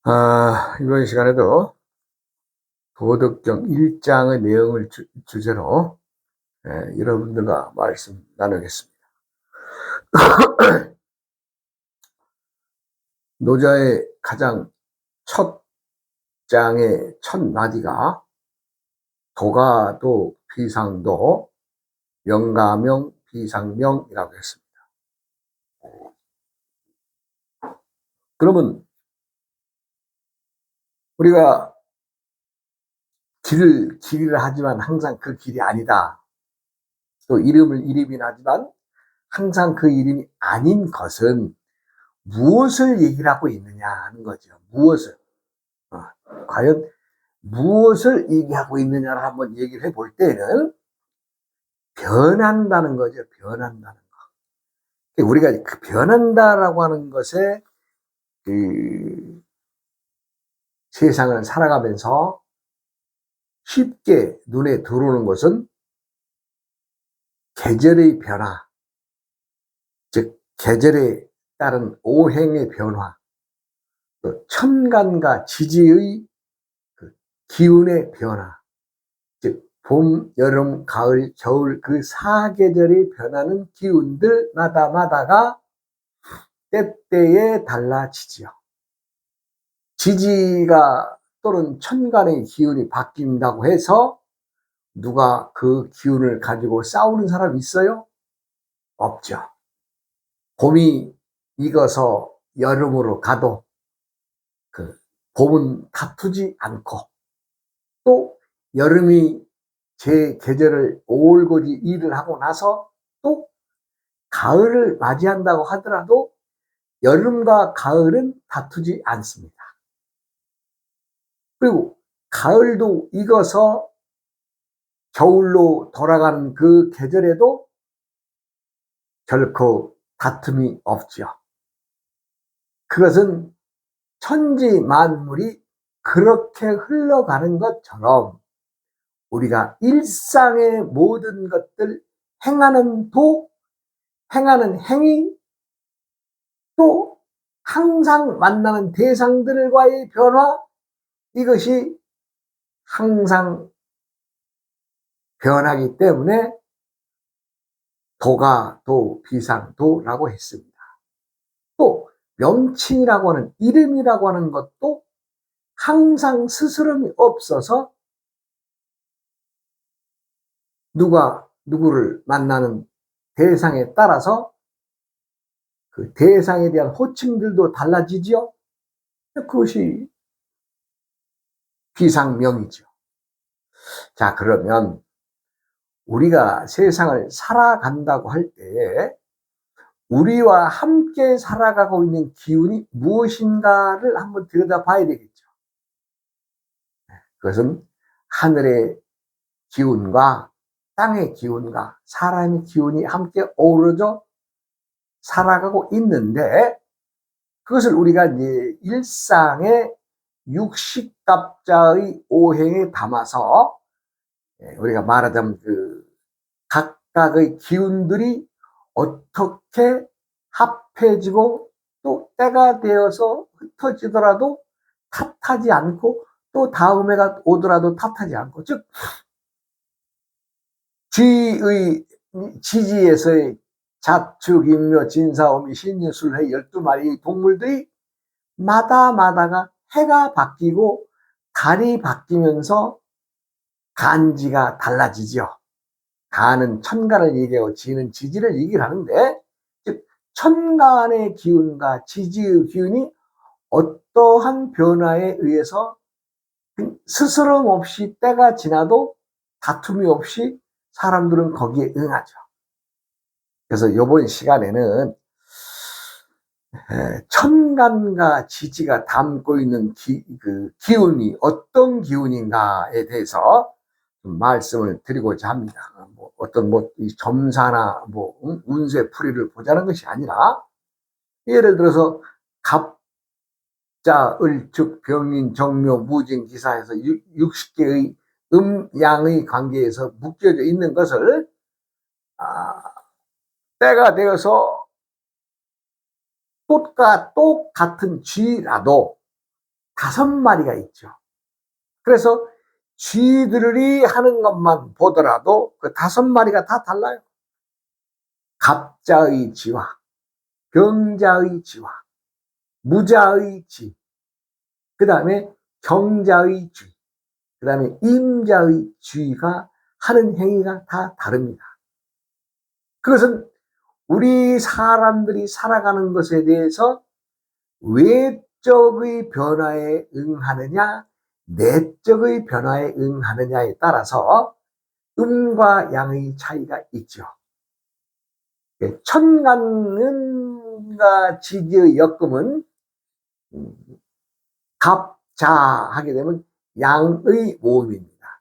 이번 시간에도 도덕경 1장의 내용을 주제로 여러분들과 말씀 나누겠습니다. 노자의 가장 첫 장의 첫 마디가 도가도 비상도 명가명 비상명이라고 했습니다. 그러면 우리가 길을 하지만 항상 그 길이 아니다. 또 이름이긴 하지만 항상 그 이름이 아닌 것은 무엇을 얘기를 하고 있느냐 하는 거죠. 무엇을. 과연 무엇을 얘기하고 있느냐를 한번 얘기를 해볼 때는 변한다는 거죠. 변한다는 거. 우리가 그 변한다라고 하는 것에 그 세상을 살아가면서 쉽게 눈에 들어오는 것은 계절의 변화, 즉 계절에 따른 오행의 변화, 또 천간과 지지의 그 기운의 변화, 즉 봄, 여름, 가을, 겨울 그 사계절이 변하는 기운들마다가 때때에 달라지지요. 지지가 또는 천간의 기운이 바뀐다고 해서 누가 그 기운을 가지고 싸우는 사람이 있어요? 없죠. 봄이 익어서 여름으로 가도 그 봄은 다투지 않고, 또 여름이 제 계절을 올고지 일을 하고 나서 또 가을을 맞이한다고 하더라도 여름과 가을은 다투지 않습니다. 그리고 가을도 익어서 겨울로 돌아가는 그 계절에도 결코 다툼이 없죠. 그것은 천지 만물이 그렇게 흘러가는 것처럼 우리가 일상의 모든 것들 행하는 행하는 행위, 또 항상 만나는 대상들과의 변화, 이것이 항상 변하기 때문에 도가 비상도라고 했습니다. 또 명칭이라고 하는, 이름이라고 하는 것도 항상 스스럼이 없어서 누가 누구를 만나는 대상에 따라서 그 대상에 대한 호칭들도 달라지지요. 그것이 비상명이죠. 자, 그러면 우리가 세상을 살아간다고 할 때에 우리와 함께 살아가고 있는 기운이 무엇인가를 한번 들여다봐야 되겠죠. 그것은 하늘의 기운과 땅의 기운과 사람의 기운이 함께 어우러져 살아가고 있는데, 그것을 우리가 이제 일상의 육식갑자의 오행에 담아서 우리가 말하자면 그 각각의 기운들이 어떻게 합해지고 또 때가 되어서 흩어지더라도 탓하지 않고, 또 다음 해가 오더라도 탓하지 않고, 즉 지지에서의 자축, 인묘, 진사오미, 신유술해 12마리 동물들이 마다가 해가 바뀌고 달이 바뀌면서 간지가 달라지죠. 간은 천간을 얘기하고 지는 지지를 얘기를 하는데, 즉 천간의 기운과 지지의 기운이 어떠한 변화에 의해서 스스럼 없이 때가 지나도 다툼이 없이 사람들은 거기에 응하죠. 그래서 이번 시간에는 천간과 지지가 담고 있는 기운이 어떤 기운인가에 대해서 좀 말씀을 드리고자 합니다. 어떤 이 점사나 운세 풀이를 보자는 것이 아니라, 예를 들어서 갑자, 을축, 병인, 정묘, 무진, 기사에서 60개의 양의 관계에서 묶여져 있는 것을 때가 되어서 똑같은 쥐라도 5마리가 있죠. 그래서 쥐들이 하는 것만 보더라도 그 5마리가 다 달라요. 갑자의 쥐와 병자의 쥐와 무자의 쥐, 그 다음에 경자의 쥐, 그 다음에 임자의 쥐가 하는 행위가 다 다릅니다. 그것은 우리 사람들이 살아가는 것에 대해서 외적의 변화에 응하느냐 내적의 변화에 응하느냐에 따라서 음과 양의 차이가 있죠. 천간음과 지지의 역금은 갑자하게 되면 양의 모음입니다.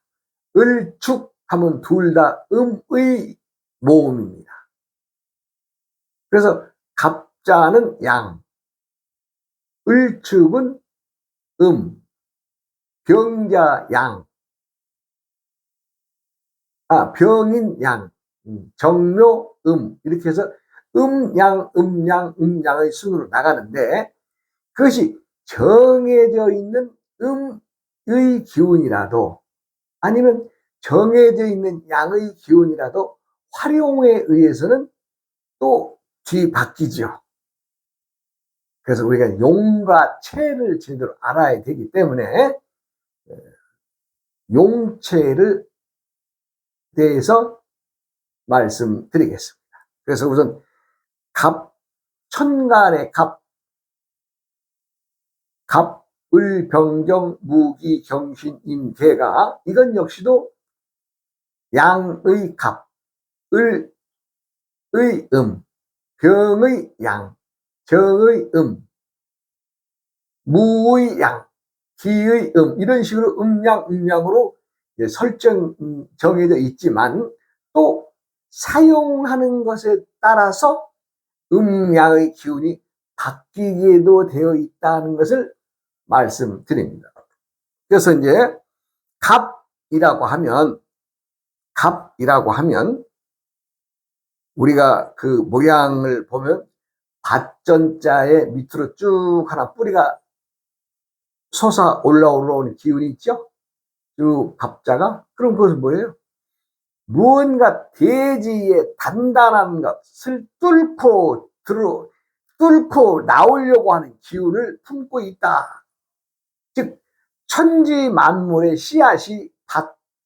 을축하면 둘 다 음의 모음입니다. 그래서 갑자는 양, 을축은 병자 양, 병인 양, 정묘 이렇게 해서 음양, 음양의 순으로 나가는데 그것이 정해져 있는 음의 기운이라도 아니면 정해져 있는 양의 기운이라도 활용에 의해서는 또 뒤바뀌죠. 그래서 우리가 용과 체를 제대로 알아야 되기 때문에 용체를 대해서 말씀드리겠습니다. 그래서 우선 천간의 을병정 무기경신임계가 이건 역시도 양의 을의 병의 양, 정의 무의 양, 기의 이런 식으로 음양으로 정해져 있지만 또 사용하는 것에 따라서 음양의 기운이 바뀌게도 되어 있다는 것을 말씀드립니다. 그래서 이제 갑이라고 하면 우리가 그 모양을 보면 밭전자의 밑으로 쭉 하나 뿌리가 솟아 올라오는 기운이 있죠. 쭉 갑자가. 그럼 그것은 뭐예요? 무언가 대지의 단단한 것을 뚫고 나오려고 하는 기운을 품고 있다. 즉 천지 만물의 씨앗이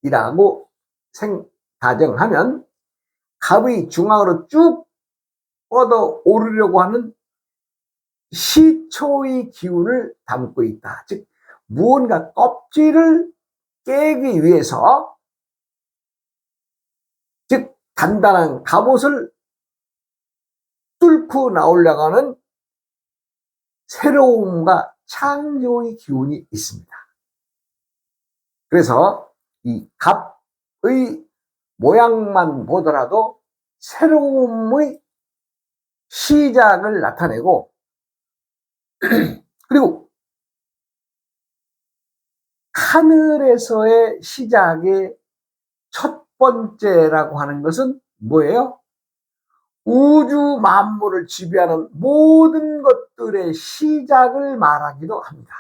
밭이라고 가정하면 갑의 중앙으로 쭉 뻗어 오르려고 하는 시초의 기운을 담고 있다. 즉 무언가 껍질을 깨기 위해서 즉 단단한 갑옷을 뚫고 나오려고 하는 새로움과 창조의 기운이 있습니다. 그래서 이 갑의 모양만 보더라도 새로움의 시작을 나타내고 그리고 하늘에서의 시작의 첫 번째라고 하는 것은 뭐예요? 우주 만물을 지배하는 모든 것들의 시작을 말하기도 합니다.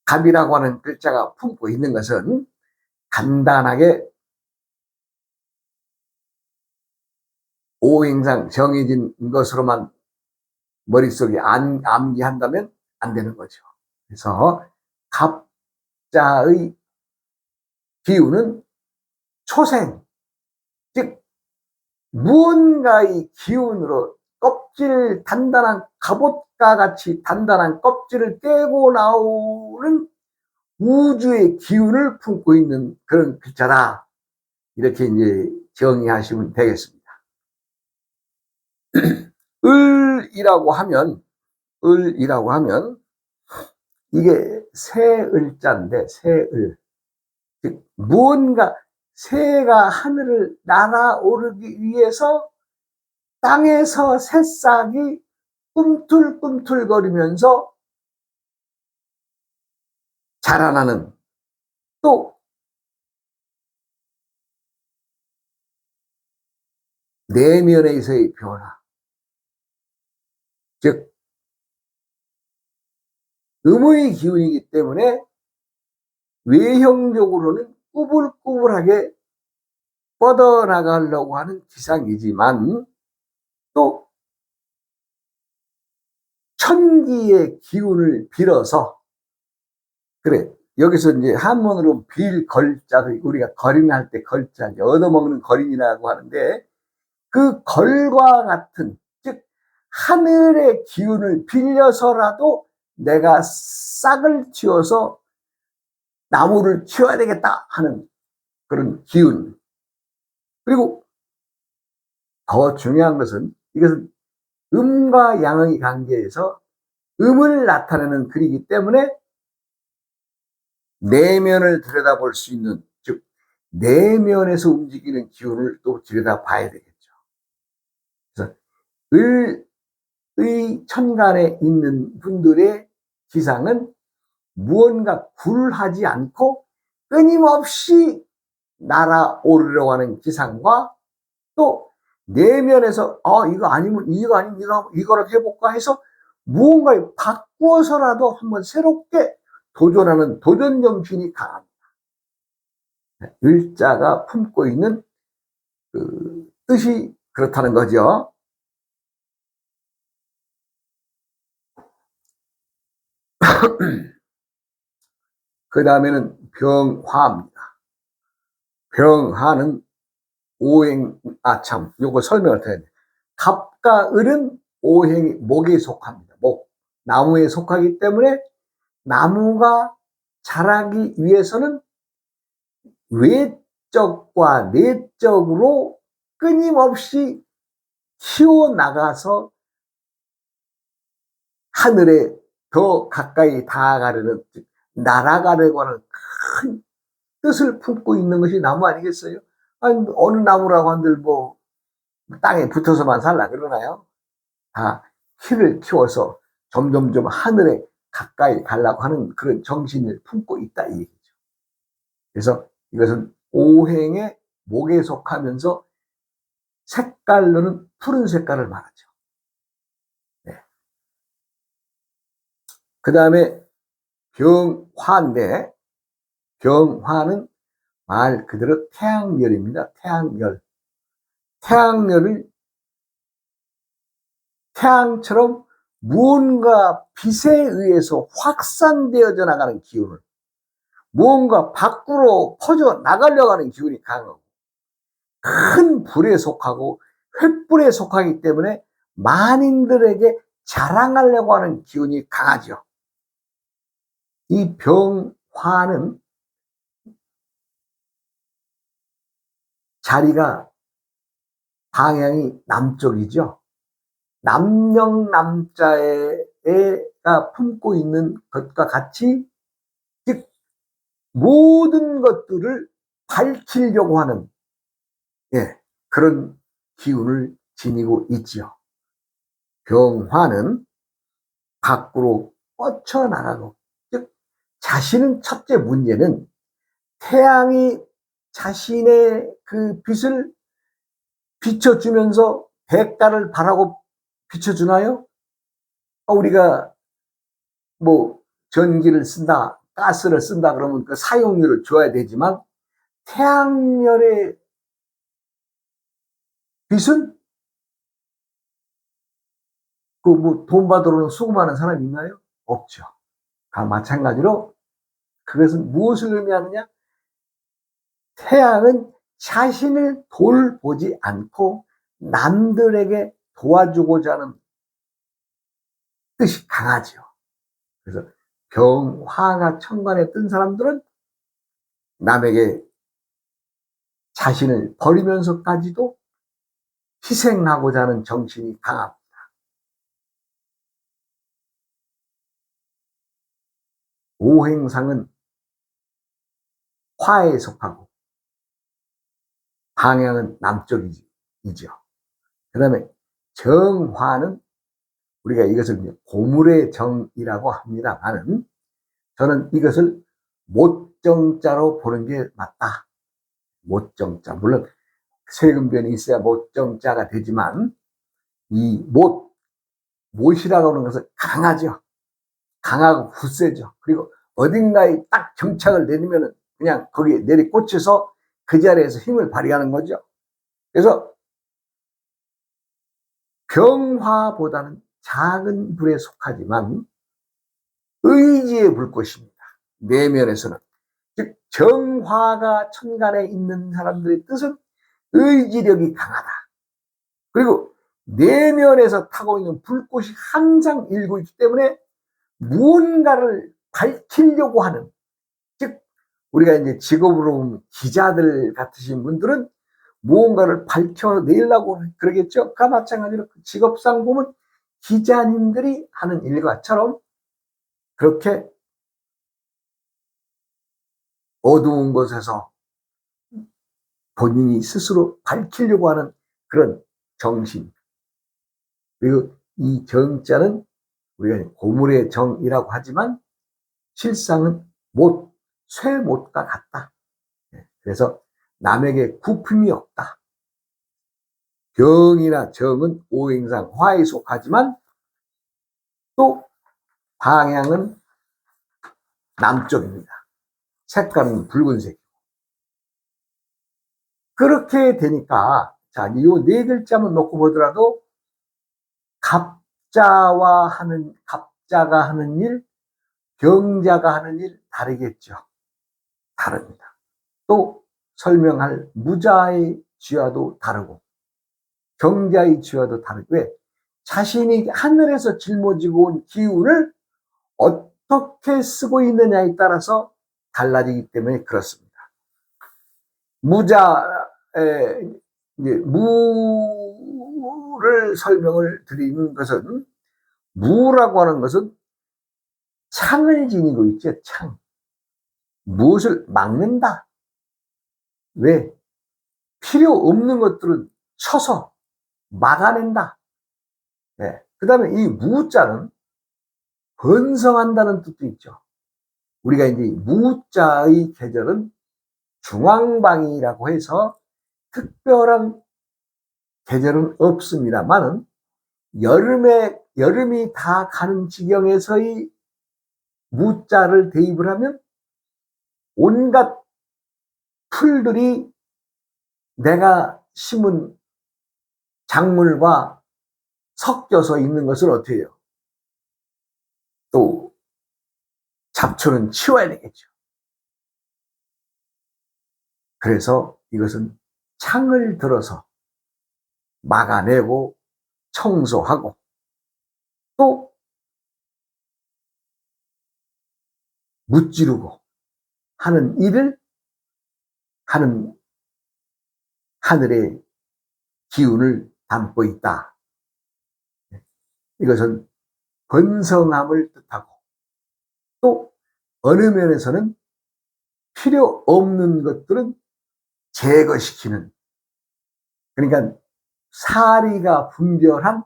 갑이라고 하는 글자가 품고 있는 것은 간단하게 오행상 정해진 것으로만 머릿속에 암기한다면 안 되는 거죠. 그래서 갑자의 기운은 초생, 즉 무언가의 기운으로 단단한 갑옷과 같이 단단한 껍질을 떼고 나오는 우주의 기운을 품고 있는 그런 글자다. 이렇게 이제 정의하시면 되겠습니다. 을이라고 하면 이게 새을자인데 새을, 즉 무언가 새가 하늘을 날아오르기 위해서 땅에서 새싹이 꿈틀꿈틀거리면서 자라나는 또 내면에서의 변화, 즉 음의 기운이기 때문에 외형적으로는 꾸불꾸불하게 뻗어나가려고 하는 기상이지만 또 천기의 기운을 빌어서, 그래, 여기서 이제 한문으로 빌걸자, 우리가 거린할 때 걸자, 얻어먹는 거린이라고 하는데, 그 걸과 같은, 즉 하늘의 기운을 빌려서라도 내가 싹을 틔워서 나무를 키워야 되겠다 하는 그런 기운. 그리고 더 중요한 것은, 이것은 음과 양의 관계에서 음을 나타내는 글이기 때문에 내면을 들여다볼 수 있는, 즉 내면에서 움직이는 기운을 또 들여다봐야 되겠죠. 그래서 을의 천간에 있는 분들의 기상은 무언가 굴하지 않고 끊임없이 날아오르려고 하는 기상과, 또 내면에서 이거 아니면 이거라도 해볼까 해서 무언가를 바꾸어서라도 한번 새롭게 도전하는 도전 정신이 강합니다. 을자가 품고 있는 그 뜻이 그렇다는 거죠. 그 다음에는 병화입니다. 병화는 요거 설명을 드려야 돼요. 갑과 을은 오행이 목에 속합니다. 목, 나무에 속하기 때문에 나무가 자라기 위해서는 외적과 내적으로 끊임없이 키워나가서 하늘에 더 가까이 다가가려는, 날아가려고 하는 큰 뜻을 품고 있는 것이 나무 아니겠어요? 아니, 어느 나무라고 한들 뭐 땅에 붙어서만 살라 그러나요? 다 키를 키워서 점점점 하늘에 가까이 가려고 하는 그런 정신을 품고 있다 이 얘기죠. 그래서 이것은 오행의 목에 속하면서 색깔로는 푸른 색깔을 말하죠. 네. 그 다음에 병화인데, 병화는 말 그대로 태양열입니다. 태양열. 태양열을 태양처럼 무언가 빛에 의해서 확산되어져 나가는 기운을, 무언가 밖으로 퍼져 나가려고 하는 기운이 강하고, 큰 불에 속하고 횃불에 속하기 때문에 만인들에게 자랑하려고 하는 기운이 강하죠. 이 병화는 자리가 방향이 남쪽이죠. 남령남자가 품고 있는 것과 같이, 즉 모든 것들을 밝히려고 하는 그런 기운을 지니고 있지요. 병화는 밖으로 뻗쳐나가고, 즉 자신은, 첫째 문제는 태양이 자신의 그 빛을 비춰주면서 대가를 바라고 비춰주나요? 우리가 뭐 전기를 쓴다, 가스를 쓴다 그러면 그 사용료를 줘야 되지만, 태양열의 빛은 그 뭐 돈 받으러 수금하는 사람이 있나요? 없죠. 다 마찬가지로 그것은 무엇을 의미하느냐? 태양은 자신을 돌보지 않고 남들에게 도와주고자 하는 뜻이 강하죠. 그래서 병화가 천간에 뜬 사람들은 남에게 자신을 버리면서까지도 희생하고자 하는 정신이 강합니다. 오행상은 화에 속하고 방향은 남쪽이죠. 그 다음에 정화는 우리가 이것을 고물의 정이라고 합니다만은, 저는 이것을 못정자로 보는 게 맞다. 못정자. 물론 세금변이 있어야 못정자가 되지만, 이 못이라고 하는 것은 강하죠. 강하고 굳세죠. 그리고 어딘가에 딱 정착을 내리면은 그냥 거기에 내리꽂혀서 그 자리에서 힘을 발휘하는 거죠. 그래서 병화보다는 작은 불에 속하지만 의지의 불꽃입니다. 내면에서는. 즉 정화가 천간에 있는 사람들의 뜻은 의지력이 강하다. 그리고 내면에서 타고 있는 불꽃이 항상 일고 있기 때문에 무언가를 밝히려고 하는, 즉 우리가 이제 직업으로 보면 기자들 같으신 분들은 무언가를 밝혀내려고 그러겠죠. 그와 마찬가지로 직업상 보면 기자님들이 하는 일과처럼 그렇게 어두운 곳에서 본인이 스스로 밝히려고 하는 그런 정신. 그리고 이 정자는 우리가 고물의 정이라고 하지만 실상은 못, 쇠못과 같다. 그래서 남에게 굽힘이 없다. 병이나 정은 오행상 화에 속하지만 또 방향은 남쪽입니다. 색깔은 붉은색. 그렇게 되니까 자, 이 네 글자만 놓고 보더라도 갑자가 하는 일, 병자가 하는 일 다르겠죠. 다릅니다. 또 설명할 무자의 쥐와도 다르고 경자의 쥐와도 다르고, 왜? 자신이 하늘에서 짊어지고 온 기운을 어떻게 쓰고 있느냐에 따라서 달라지기 때문에 그렇습니다. 무를 설명을 드리는 것은, 무라고 하는 것은 창을 지니고 있죠. 창. 무엇을 막는다. 왜? 필요 없는 것들은 쳐서 막아낸다. 네. 그 다음에 이 무자는 번성한다는 뜻도 있죠. 우리가 이제 무자의 계절은 중앙방이라고 해서 특별한 계절은 없습니다만은 여름이 다 가는 지경에서의 무자를 대입을 하면 온갖 풀들이 내가 심은 작물과 섞여서 있는 것을 어떻게 해요? 또 잡초는 치워야 되겠죠. 그래서 이것은 창을 들어서 막아내고 청소하고 또 무찌르고 하는 일을 하는 하늘의 기운을 담고 있다. 이것은 번성함을 뜻하고, 또 어느 면에서는 필요 없는 것들은 제거시키는, 그러니까 사리가 분별한,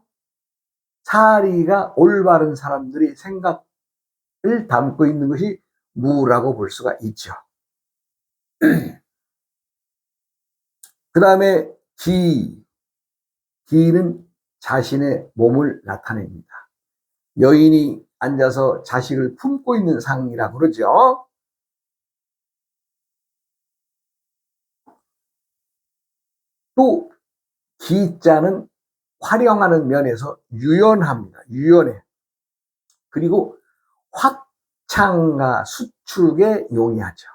사리가 올바른 사람들이 생각을 담고 있는 것이 무라고 볼 수가 있죠. 그 다음에 기는 자신의 몸을 나타냅니다. 여인이 앉아서 자식을 품고 있는 상이라고 그러죠. 또 기자는 활용하는 면에서 유연합니다. 유연해. 그리고 확창과 수축에 용이하죠.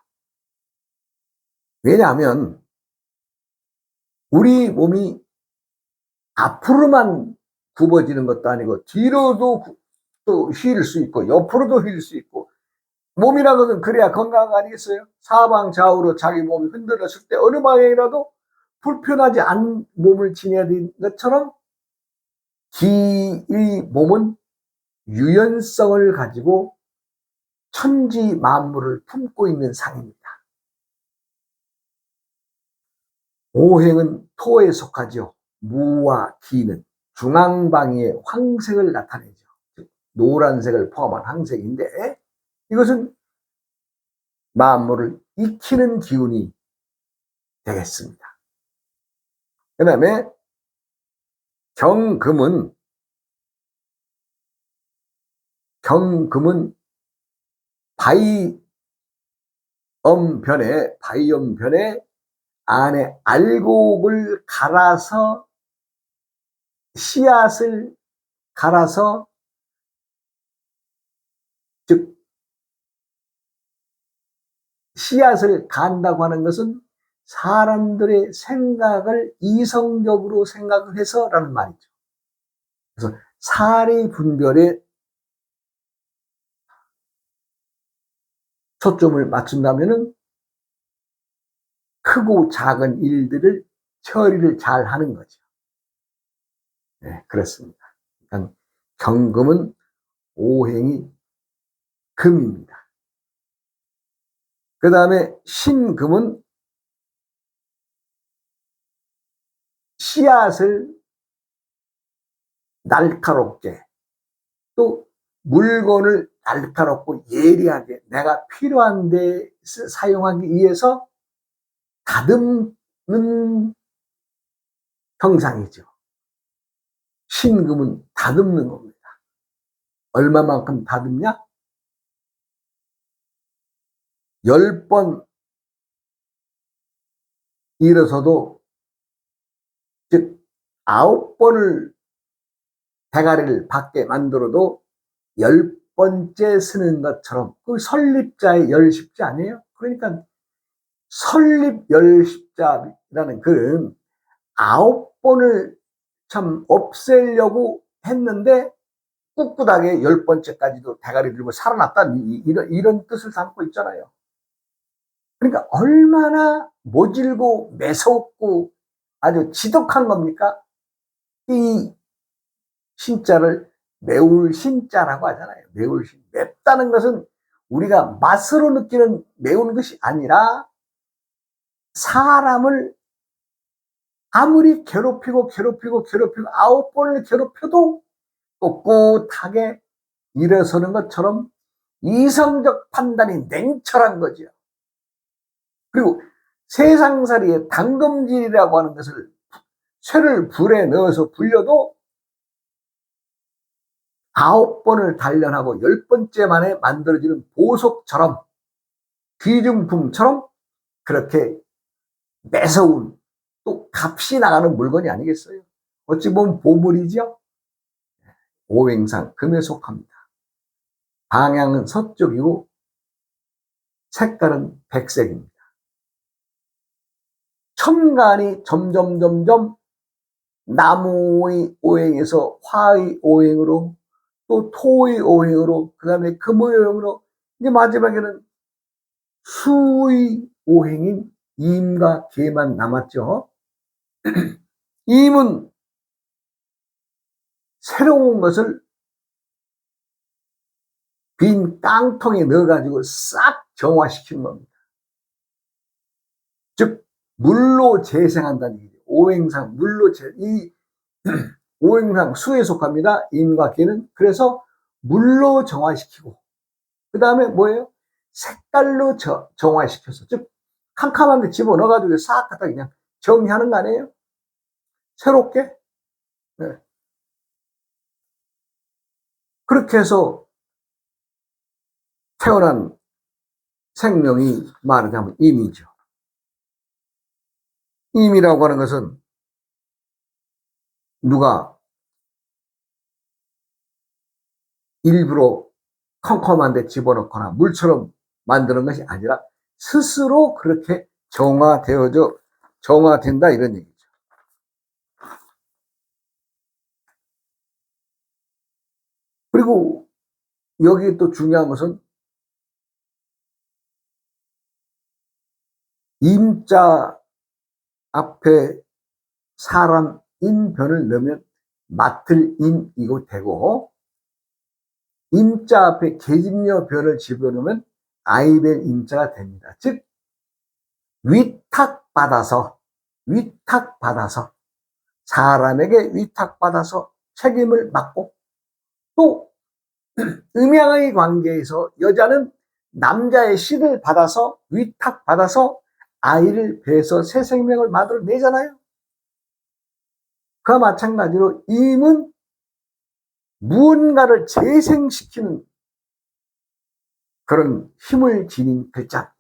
왜냐하면 우리 몸이 앞으로만 굽어지는 것도 아니고 뒤로도 또 휘일 수 있고 옆으로도 휘일 수 있고, 몸이라는 것은 그래야 건강 아니겠어요? 사방 좌우로 자기 몸이 흔들렸을 때 어느 방향이라도 불편하지 않은 몸을 지내야 되는 것처럼 기의 몸은 유연성을 가지고 천지 만물을 품고 있는 상입니다. 오행은 토에 속하죠. 무와 기는 중앙방위의 황색을 나타내죠. 노란색을 포함한 황색인데, 이것은 만물을 익히는 기운이 되겠습니다. 그 다음에 경금은 바이옴변에 안에 알곡을 갈아서 씨앗을 갈아서, 즉 씨앗을 간다고 하는 것은 사람들의 생각을 이성적으로 생각을 해서라는 말이죠. 그래서 사리 분별에 초점을 맞춘다면은 크고 작은 일들을 처리를 잘 하는 거죠. 네, 그렇습니다. 그러니까 경금은 오행이 금입니다. 그 다음에 신금은 씨앗을 날카롭게, 또 물건을 날카롭고 예리하게 내가 필요한 데 사용하기 위해서 다듬는 형상이죠. 신금은 다듬는 겁니다. 얼마만큼 다듬냐? 10번 일어서도, 즉 9번을 대가리를 받게 만들어도 10번째 쓰는 것처럼, 그 설립자의 열십자 아니에요? 그러니까 설립 열십자라는 글은 9번을 참 없애려고 했는데 꿋꿋하게 10번째까지도 대가리 들고 살아났다, 이런 뜻을 담고 있잖아요. 그러니까 얼마나 모질고 매섭고 아주 지독한 겁니까? 이 신자를 매울 신자라고 하잖아요. 매울 신. 맵다는 것은 우리가 맛으로 느끼는 매운 것이 아니라 사람을 아무리 괴롭히고 9번을 괴롭혀도 꿋꿋하게 일어서는 것처럼 이성적 판단이 냉철한 거죠. 그리고 세상살이의 당금질이라고 하는 것을 쇠를 불에 넣어서 불려도 9번을 단련하고 10번째 만에 만들어지는 보석처럼, 귀중품처럼 그렇게 매서운, 또 값이 나가는 물건이 아니겠어요? 어찌 보면 보물이죠. 오행상 금에 속합니다. 방향은 서쪽이고 색깔은 백색입니다. 천간이 점점 나무의 오행에서 화의 오행으로, 또 토의 오행으로, 그 다음에 금의 오행으로, 이제 마지막에는 수의 오행인 임과 계만 남았죠. 임은 새로운 것을 빈 깡통에 넣어가지고 싹 정화시키는 겁니다. 즉 물로 재생한다는 얘기죠. 오행상 물로 이 오행상 수에 속합니다. 임과 계는. 그래서 물로 정화시키고, 그 다음에 뭐예요? 색깔로 정화시켜서, 즉 캄캄한데 집어넣어가지고 싹 갖다 그냥 정리하는 거 아니에요? 새롭게. 네. 그렇게 해서 태어난 생명이 말하자면 임이죠. 임이라고 하는 것은 누가 일부러 컴컴한데 집어넣거나 물처럼 만드는 것이 아니라 스스로 그렇게 정화된다, 이런 얘기죠. 그리고 여기 또 중요한 것은 임자 앞에 사람 인변을 넣으면 맡을 임이고 되고, 임자 앞에 계집녀 변을 집어넣으면 아이벨 임자가 됩니다. 즉 위탁받아서 사람에게 위탁받아서 책임을 맡고, 또 음양의 관계에서 여자는 남자의 씨를 받아서 위탁받아서 아이를 배서 새 생명을 만들어내잖아요. 그와 마찬가지로 임은 무언가를 재생시키는 그런 힘을 지닌 글자입니다.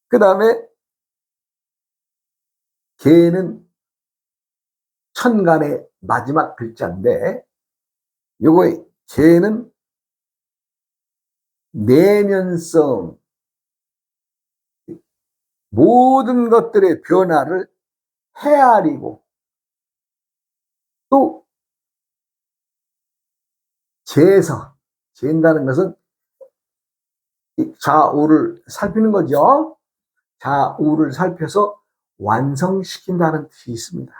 그 다음에 개는 천간의 마지막 글자인데, 요거 개는 내면성, 모든 것들의 변화를 헤아리고 또 재다는 것은 좌우를 살피는 거죠. 좌우를 살펴서 완성시킨다는 뜻이 있습니다.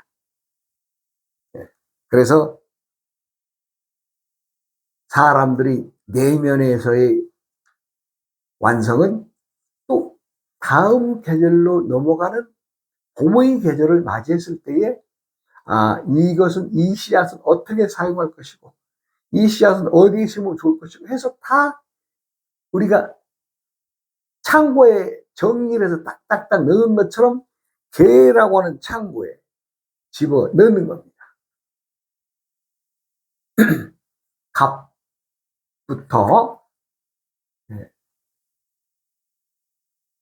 그래서 사람들이 내면에서의 완성은 또 다음 계절로 넘어가는 봄의 계절을 맞이했을 때에 이것은 이 씨앗은 어떻게 사용할 것이고 이 씨앗은 어디에 심으면 좋을 것이고 해서 다 우리가 창고에 정리를 해서 딱딱딱 넣은 것처럼 개라고 하는 창고에 집어 넣는 겁니다. 갑부터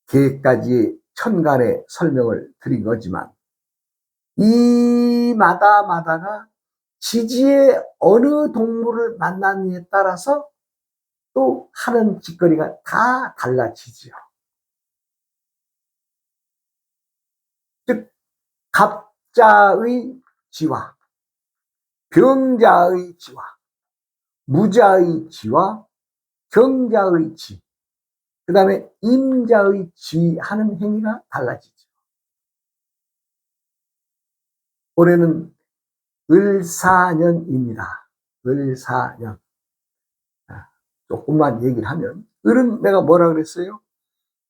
개까지 천간의 설명을 드린 거지만 이 마다가 지지에 어느 동물을 만나느냐에 따라서 또 하는 짓거리가 다 달라지죠. 즉 갑자의 지와 병자의 지와 무자의 지와 경자의 지, 그 다음에 임자의 지 하는 행위가 달라지죠. 올해는 을사년입니다. 을사년. 조금만 얘기를 하면, 을은 내가 뭐라 그랬어요?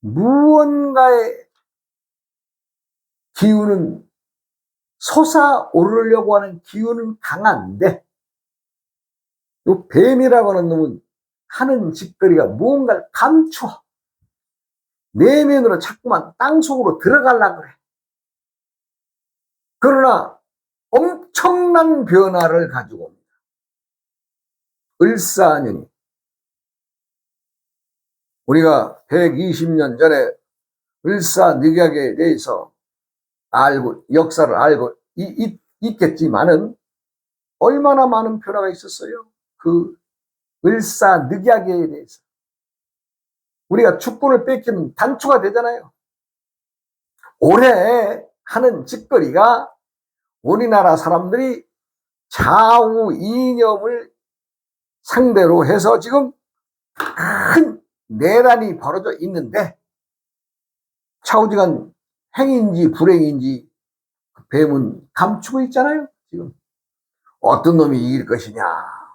무언가의 기운은 솟아오르려고 하는 기운은 강한데, 요 뱀이라고 하는 놈은 하는 짓거리가 무언가를 감추어 내면으로 자꾸만 땅속으로 들어가려고 그래. 그러나 엄청난 변화를 가지고 옵니다. 을사년이 우리가 120년 전에 을사늑약에 대해서 알고 역사를 알고 있겠지만은 얼마나 많은 변화가 있었어요. 그 을사늑약에 대해서 우리가 축구를 뺏기면 단추가 되잖아요. 올해 하는 짓거리가 우리나라 사람들이 좌우 이념을 상대로 해서 지금 큰 내란이 벌어져 있는데, 좌우지간 행인지 불행인지 뱀은 감추고 있잖아요. 지금 어떤 놈이 이길 것이냐,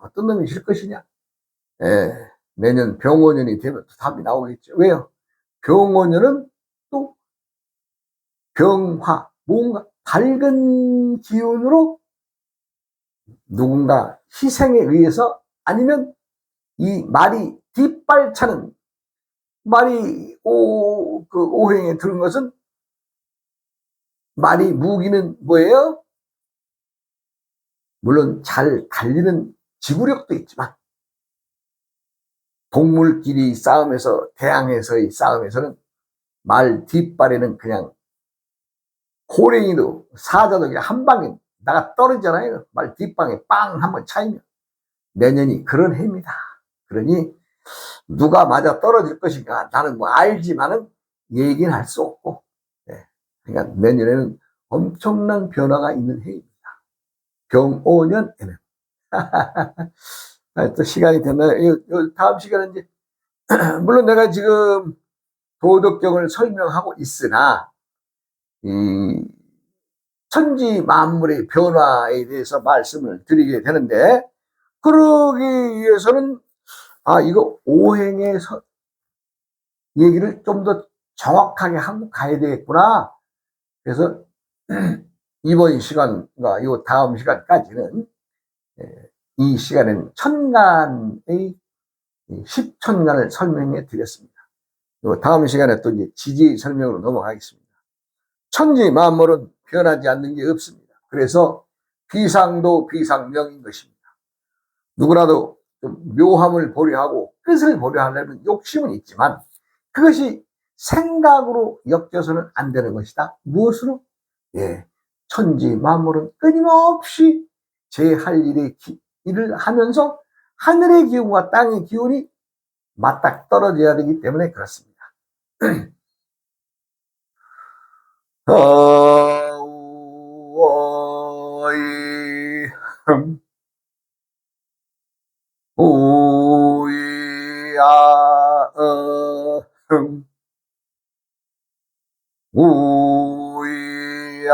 어떤 놈이 질 것이냐. 내년 병오년이 되면 또 답이 나오겠죠. 왜요? 병오년은 또 병화, 뭔가 밝은 기운으로 누군가 희생에 의해서, 아니면 이 말이 뒷발차는 말이 오행에 들은 것은, 말이 무기는 뭐예요? 물론 잘 달리는 지구력도 있지만 동물끼리 싸움에서, 대항에서의 싸움에서는 말 뒷발에는 그냥 호랭이도 사자도 그냥 한 방에 나가 떨어지잖아요. 말 뒷방에 빵 한번 차이면. 내년이 그런 해입니다. 그러니 누가 맞아 떨어질 것인가 나는 뭐 알지만은 얘기는 할 수 없고, 그러니까 내년에는 엄청난 변화가 있는 해입니다. 병오년에는. 또 시간이 됐나요? 다음 시간은 이제 물론 내가 지금 도덕경을 설명하고 있으나 이 천지 만물의 변화에 대해서 말씀을 드리게 되는데, 그러기 위해서는 이거 오행의 얘기를 좀 더 정확하게 하고 가야 되겠구나. 그래서 이번 시간과 이 다음 시간까지는, 이 시간에는 천간의 10천간을 설명해 드렸습니다. 다음 시간에 또 이제 지지 설명으로 넘어가겠습니다. 천지 만물은 변하지 않는 게 없습니다. 그래서 비상도 비상명인 것입니다. 누구라도 좀 묘함을 보려 하고 끝을 보려 하려는 욕심은 있지만 그것이 생각으로 엮여서는 안 되는 것이다. 무엇으로? 예, 천지 만물은 끊임없이 제 할 일을 하면서 하늘의 기운과 땅의 기운이 맞닥 떨어져야 되기 때문에 그렇습니다. 어이 오이아 오이아